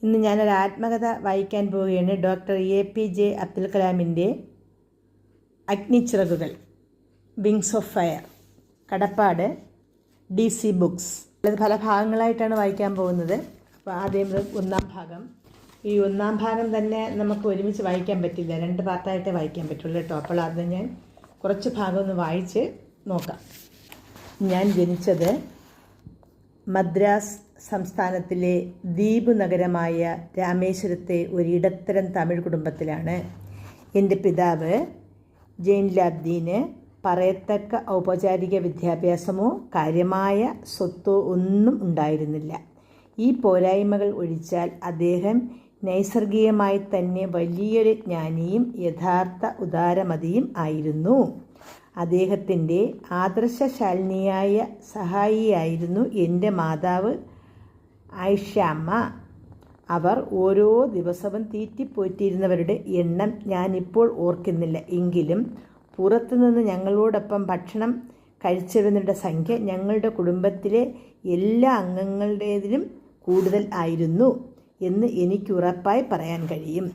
ഇന്ന് ഞാനൊരു ആത്മകഥ വായിക്കാൻ പോവുകയാണ്. ഡോക്ടർ APJ അബ്ദുൽ കലാമിൻ്റെ അഗ്നിച്ചിറകുകൾ, വിങ്സ് ഓഫ് ഫയർ, കടപ്പാട്, DC ബുക്സ്. അത് പല ഭാഗങ്ങളായിട്ടാണ് വായിക്കാൻ പോകുന്നത്. അപ്പോൾ ആദ്യം ഒന്നാം ഭാഗം. ഈ ഒന്നാം ഭാഗം തന്നെ നമുക്ക് ഒരുമിച്ച് വായിക്കാൻ പറ്റില്ല, 2 പാർട്ടായിട്ടേ വായിക്കാൻ പറ്റുള്ളൂ കേട്ടോ. അപ്പോൾ അത് ഞാൻ കുറച്ച് ഭാഗം ഒന്ന് വായിച്ച് നോക്കാം. ഞാൻ ജനിച്ചത് മദ്രാസ് സംസ്ഥാനത്തിലെ ദ്വീപ് നഗരമായ രാമേശ്വരത്തെ ഒരു ഇടത്തരം തമിഴ് കുടുംബത്തിലാണ്. എൻ്റെ പിതാവ് ജൈൻലാബ്ദീന് പറയത്തക്ക ഔപചാരിക വിദ്യാഭ്യാസമോ കാര്യമായ സ്വത്തോ ഒന്നും ഉണ്ടായിരുന്നില്ല. ഈ പോരായ്മകൾ ഒഴിച്ചാൽ അദ്ദേഹം നൈസർഗികമായി തന്നെ വലിയൊരു ജ്ഞാനിയും യഥാർത്ഥ ഉദാരമതിയും ആയിരുന്നു. അദ്ദേഹത്തിൻ്റെ ആദർശശാലിനിയായ സഹായിയായിരുന്നു എൻ്റെ മാതാവ് ആയിഷാമ്മ. അവർ ഓരോ ദിവസവും തീറ്റിപ്പോറ്റിയിരുന്നവരുടെ എണ്ണം ഞാനിപ്പോൾ ഓർക്കുന്നില്ല. എങ്കിലും പുറത്തുനിന്ന് ഞങ്ങളോടൊപ്പം ഭക്ഷണം കഴിച്ചിരുന്നവരുടെ സംഖ്യ ഞങ്ങളുടെ കുടുംബത്തിലെ എല്ലാ അംഗങ്ങളുടേതിലും കൂടുതൽ ആയിരുന്നു എന്ന് എനിക്കുറപ്പായി പറയാൻ കഴിയും.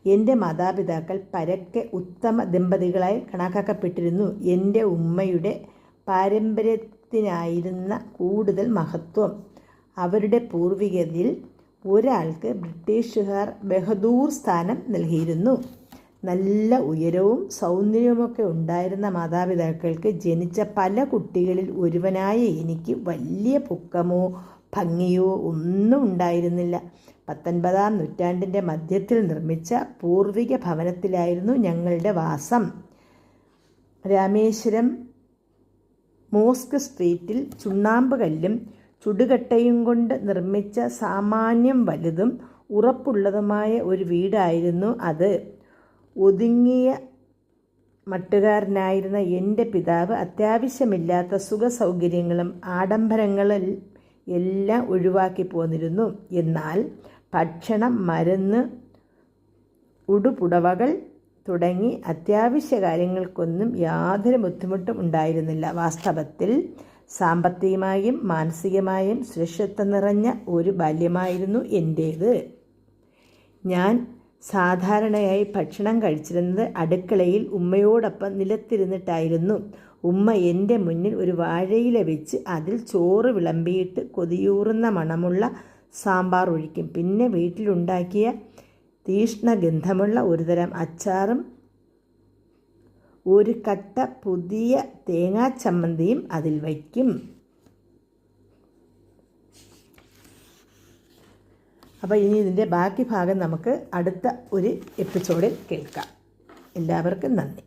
എൻ്റെ മാതാപിതാക്കൾ പരക്കെ ഉത്തമ ദമ്പതികളായി കണക്കാക്കപ്പെട്ടിരുന്നു. എൻ്റെ ഉമ്മയുടെ പാരമ്പര്യത്തിനായിരുന്ന കൂടുതൽ മഹത്വം. അവരുടെ പൂർവികരിൽ ഒരാൾക്ക് ബ്രിട്ടീഷുകാർ ബഹദൂർ സ്ഥാനം നൽകിയിരുന്നു. നല്ല ഉയരവും സൗന്ദര്യവുമൊക്കെ ഉണ്ടായിരുന്ന മാതാപിതാക്കൾക്ക് ജനിച്ച പല കുട്ടികളിൽ ഒരുവനായ എനിക്ക് വലിയ പൊക്കമോ ഭംഗിയോ ഒന്നും ഉണ്ടായിരുന്നില്ല. 19-ാം നൂറ്റാണ്ടിൻ്റെ മധ്യത്തിൽ നിർമ്മിച്ച പൂർവിക ഭവനത്തിലായിരുന്നു ഞങ്ങളുടെ വാസം. രാമേശ്വരം മോസ്ക് സ്ട്രീറ്റിൽ ചുണ്ണാമ്പ് കല്ലും ചുടുകട്ടയും കൊണ്ട് നിർമ്മിച്ച സാമാന്യം വലുതും ഉറപ്പുള്ളതുമായ ഒരു വീടായിരുന്നു അത്. ഒതുങ്ങിയ മട്ടുകാരനായിരുന്ന എൻ്റെ പിതാവ് അത്യാവശ്യമില്ലാത്ത സുഖസൗകര്യങ്ങളും ആഡംബരങ്ങളും എല്ലാം ഒഴിവാക്കി പോന്നിരുന്നു. എന്നാൽ ഭക്ഷണം, മരുന്ന്, ഉടുപുടവകൾ തുടങ്ങി അത്യാവശ്യ കാര്യങ്ങൾക്കൊന്നും യാതൊരു ബുദ്ധിമുട്ടും ഉണ്ടായിരുന്നില്ല. വാസ്തവത്തിൽ സാമ്പത്തികമായും മാനസികമായും സുരക്ഷിതത്വം നിറഞ്ഞ ഒരു ബാല്യമായിരുന്നു എൻ്റേത്. ഞാൻ സാധാരണയായി ഭക്ഷണം കഴിച്ചിരുന്നത് അടുക്കളയിൽ ഉമ്മയോടൊപ്പം നിലത്തിരുന്നിട്ടായിരുന്നു. ഉമ്മ എൻ്റെ മുന്നിൽ ഒരു വാഴയില വെച്ച് അതിൽ ചോറ് വിളമ്പിയിട്ട് കൊതിയൂറുന്ന മണമുള്ള സാമ്പാർ ഒഴിക്കും. പിന്നെ വീട്ടിലുണ്ടാക്കിയ തീക്ഷ്ണഗന്ധമുള്ള ഒരുതരം അച്ചാറും ഒരു കട്ട പുതിയ തേങ്ങാ ചമ്മന്തിയും അതിൽ വയ്ക്കും. അപ്പോൾ ഇനി ഇതിൻ്റെ ബാക്കി ഭാഗം നമുക്ക് അടുത്ത ഒരു എപ്പിസോഡിൽ കേൾക്കാം. എല്ലാവർക്കും നന്ദി.